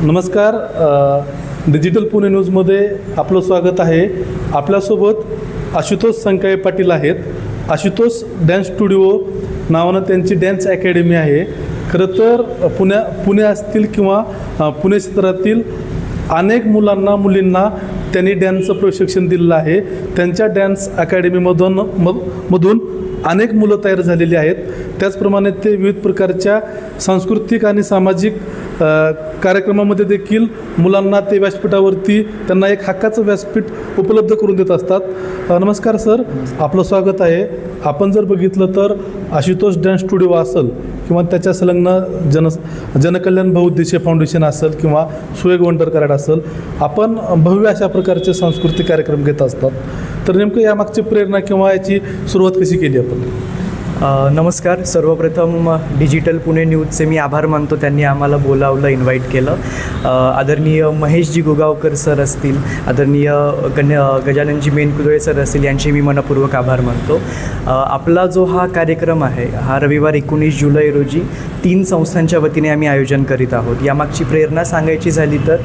नमस्कार. डिजिटल पुणे न्यूजमध्ये आपलं स्वागत आहे. आपल्यासोबत आशुतोष संकाळे पाटील आहेत. आशुतोष डॅन्स स्टुडिओ नावानं त्यांची डॅन्स अकॅडमी आहे. खरं तर पुणे असतील किंवा पुणे क्षेत्रातील अनेक मुलींना त्यांनी डॅन्सचं प्रशिक्षण दिलेलं आहे. त्यांच्या डॅन्स अकॅडमीमधून अनेक मुलं तयार झालेली आहेत. त्याचप्रमाणे ते विविध प्रकारच्या सांस्कृतिक आणि सामाजिक कार्यक्रमामध्ये देखील मुलांना ते व्यासपीठावरती त्यांना एक हक्काचं व्यासपीठ उपलब्ध करून देत असतात. नमस्कार सर, आपलं स्वागत आहे. आपण जर बघितलं तर आशुतोष डॅन्स स्टुडिओ असेल किंवा त्याच्या संलग्न जनकल्याण बहुउद्देशीय फाउंडेशन असेल किंवा सुयोग वंडर कराड असेल, आपण भव्य अशा प्रकारचे सांस्कृतिक कार्यक्रम घेत असतात. तर नेमकं यामागची प्रेरणा किंवा याची सुरुवात कशी केली आपण? नमस्कार. सर्वप्रथम डिजिटल पुणे न्यूजचे मी आभार मानतो, त्यांनी आम्हाला बोलावलं, इन्व्हाइट केलं. आदरणीय महेशजी गुगावकर सर असतील, आदरणीय गजाननजी मेनकुदळे सर असतील, यांचे मी मनपूर्वक आभार मानतो. आपला जो हा कार्यक्रम आहे हा रविवार 19 जुलै रोजी 3 संस्थांच्या वतीने आम्ही आयोजन करीत आहोत. यामागची प्रेरणा सांगायची झाली तर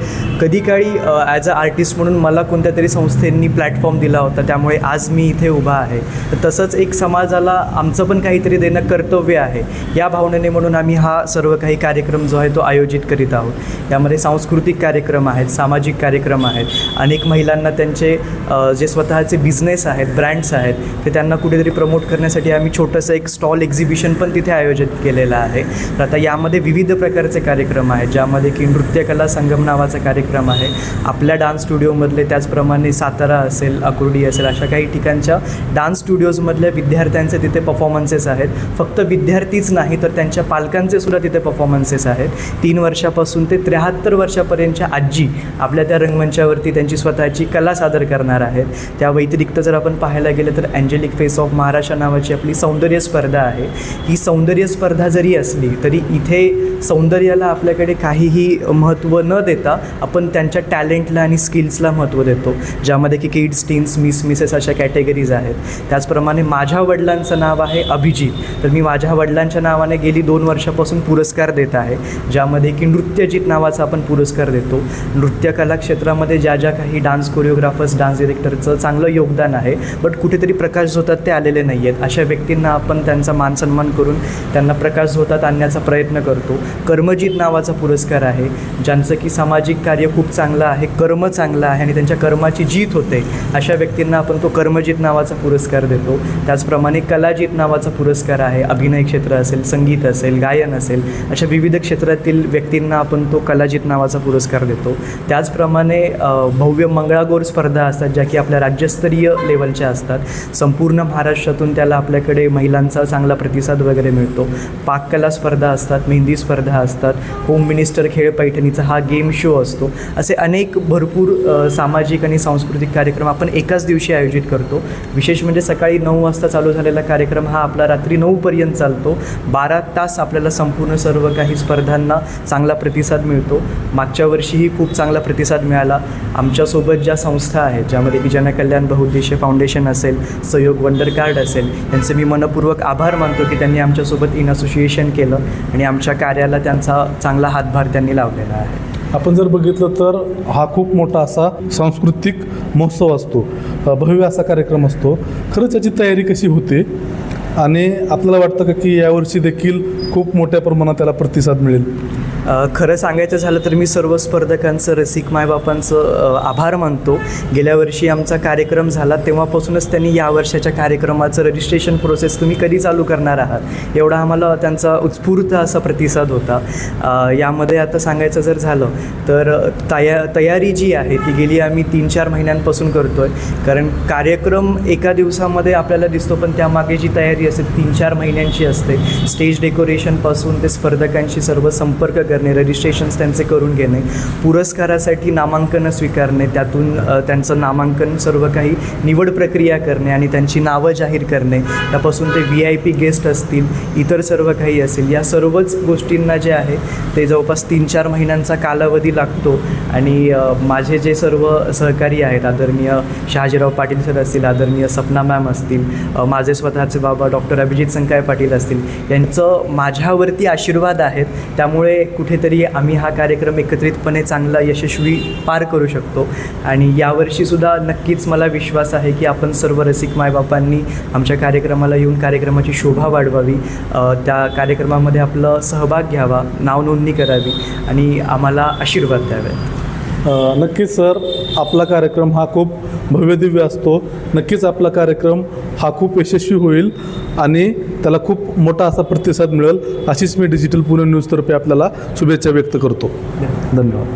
कधी काळी ॲज अ आर्टिस्ट म्हणून मला कोणत्या तरी संस्थेंनी प्लॅटफॉर्म दिला होता, त्यामुळे आज मी इथे उभा आहे. तसंच एक समाजाला आमचं पण काहीतरी देणं कर्तव्य आहे या भावनेने म्हणून आम्ही हा सर्व काही कार्यक्रम जो आहे तो आयोजित करीत आहोत. यामध्ये सांस्कृतिक कार्यक्रम आहेत, सामाजिक कार्यक्रम आहेत. अनेक महिलांना त्यांचे जे स्वतःचे बिझनेस आहेत, ब्रँड्स आहेत, ते त्यांना कुठेतरी प्रमोट करण्यासाठी आम्ही छोटंसं एक स्टॉल एक्झिबिशन पण तिथे आयोजित केलेलं आहे. तर आता यामध्ये विविध प्रकारचे कार्यक्रम आहेत, ज्यामध्ये की नृत्यकला संगम नावाचा कार्यक्रम आहे आपल्या डान्स स्टुडिओमधले. त्याचप्रमाणे सातारा असेल, अकुर्डी असेल, अशा काही ठिकाणच्या डान्स स्टुडिओजमधल्या विद्यार्थ्यांचे तिथे परफॉर्मन्सेस आहेत. फक्त विद्यार्थीच नाही तर त्यांच्या पालकांचे सुद्धा तिथे परफॉर्मन्सेस आहेत. 3 वर्षापासून ते 73 वर्षापर्यंतच्या आजी आपल्या त्या रंगमंचावरती त्यांची स्वतःची कला सादर करणार आहेत. त्या व्यतिरिक्त जर आपण पाहायला गेलं तर अँजेलिक फेस ऑफ महाराष्ट्र नावाची आपली सौंदर्य स्पर्धा आहे. ही सौंदर्य स्पर्धा जरी असली तरी इथे सौंदर्याला आपल्याकडे काहीही महत्त्व न देता आपण त्यांच्या टॅलेंटला आणि स्किल्सला महत्त्व देतो, ज्यामध्ये की किड्स, टीन्स, मिसेस अशा कॅटेगरीज आहेत. त्याचप्रमाणे माझ्या वडिलांचं नाव आहे अभिजित, तर मी माझ्या वडिलांच्या नावाने गेली 2 वर्षापासून पुरस्कार देत आहे, ज्यामध्ये की नृत्यजित नावाचा आपण पुरस्कार देतो. नृत्यकला क्षेत्रामध्ये ज्या काही डान्स कोरिओग्राफर्स, डान्स डिरेक्टरचं चांगलं योगदान आहे, बट कुठेतरी प्रकाशझोतात ते आलेले नाही आहेत. अशा व्यक्तींना आपण त्यांचा मानसन्मान करून त्यांना प्रकाशझोतात आणण्याचा प्रयत्न करतो. कर्मजित नावाचा पुरस्कार आहे, ज्यांचं की सामाजिक कार्य खूप चांगलं आहे, कर्म चांगलं आहे आणि त्यांच्या कर्माची जीत होते, अशा व्यक्तींना आपण तो कर्मजित नावाचा पुरस्कार देतो. त्याचप्रमाणे कलाजित नावाचा पुरस्कार आहे. अभिनय क्षेत्र असेल, संगीत असेल, गायन असेल, अशा विविध क्षेत्रातील व्यक्तींना आपण तो कलाजित नावाचा पुरस्कार देतो. त्याचप्रमाणे भव्य मंगळागौर स्पर्धा असतात, ज्या की आपल्या राज्यस्तरीय लेवलच्या असतात. संपूर्ण महाराष्ट्रातून त्याला आपल्याकडे महिलांचा चांगला प्रतिसाद वगैरे मिळतो. पाककला स्पर्धा असतात, मेहंदी स्पर्धा असतात, होम मिनिस्टर खेळ पैठणीचा हा गेम शो असतो. असे अनेक भरपूर सामाजिक आणि सांस्कृतिक कार्यक्रम आपण एकाच दिवशी आयोजित करतो. विशेष म्हणजे सकाळी 9 वाजता चालू झालेला कार्यक्रम हा आपला रात्री 9 पर्यंत चालतो. 12 तास आपल्याला संपूर्ण सर्व काही स्पर्धांना चांगला प्रतिसाद मिळतो. मागच्या वर्षीही खूप चांगला प्रतिसाद मिळाला. आमच्यासोबत ज्या संस्था आहेत, ज्यामध्ये की जनकल्याण बहुउद्देशीय फाउंडेशन असेल, सहयोग वंडर कार्ड असेल, यांचे मी मनपूर्वक आभार मानतो की त्यांनी आमच्यासोबत इन असोसिएशन केलं आणि आमच्या कार्याला त्यांचा चांगला हातभार त्यांनी लावलेला आहे. आपण जर बघितलं तर हा खूप मोठा असा सांस्कृतिक महोत्सव असतो, भव्य असा कार्यक्रम असतो. खरंच याची तयारी कशी होते आणि आपल्याला वाटतं का की यावर्षी देखील खूप मोठ्या प्रमाणात त्याला प्रतिसाद मिळेल? खरं सांगायचं झालं तर मी सर्व स्पर्धकांचं, रसिक मायबापांचं आभार मानतो. गेल्या वर्षी आमचा कार्यक्रम झाला तेव्हापासूनच त्यांनी या वर्षाच्या कार्यक्रमाचं रजिस्ट्रेशन प्रोसेस तुम्ही कधी चालू करणार आहात एवढा आम्हाला त्यांचा उत्स्फूर्त असा प्रतिसाद होता. यामध्ये आता सांगायचं जर झालं तर तयारी जी आहे ती गेली आम्ही 3-4 महिन्यांपासून करतो आहे. कारण कार्यक्रम एका दिवसामध्ये आपल्याला दिसतो, पण त्यामागे जी तयारी असते 3-4 महिन्यांची असते. स्टेज डेकोरेशनपासून ते स्पर्धकांशी सर्व संपर्क करणे, रजिस्ट्रेशन्स त्यांचे करून घेणे, पुरस्कारासाठी नामांकन स्वीकारणे, त्यातून त्यांचं नामांकन सर्व काही निवड प्रक्रिया करणे आणि त्यांची नावं जाहीर करणे, त्यापासून ते VIP गेस्ट असतील, इतर सर्व काही असेल, या सर्वच गोष्टींना जे आहे ते जवळपास 3-4 महिन्यांचा कालावधी लागतो. आणि माझे जे सर्व सहकारी आहेत, आदरणीय शहाजीराव पाटील सर असतील, आदरणीय सपना मॅम असतील, माझे स्वतःचे बाबा डॉक्टर अभिजित संकाळे पाटील असतील, यांचं माझ्यावरती आशीर्वाद आहेत. त्यामुळे कुठेतरी आम्ही हा कार्यक्रम एकत्रितपणे चांगला यशस्वी पार करू शकतो. आणि यावर्षीसुद्धा नक्कीच मला विश्वास आहे की आपण सर्व रसिक मायबापांनी आमच्या कार्यक्रमाला येऊन कार्यक्रमाची शोभा वाढवावी, त्या कार्यक्रमामध्ये आपलं सहभाग घ्यावा, नावनोंदणी करावी आणि आम्हाला आशीर्वाद द्यावे. नक्कीच सर, आपला कार्यक्रम हा खूप भव्यदिव्य असतो. नक्कीच आपला कार्यक्रम हा खूप यशस्वी होईल आणि त्याला खूप मोठा असा प्रतिसाद मिळेल, अशीच मी डिजिटल पुणे न्यूजतर्फे आपल्याला शुभेच्छा व्यक्त करतो. धन्यवाद.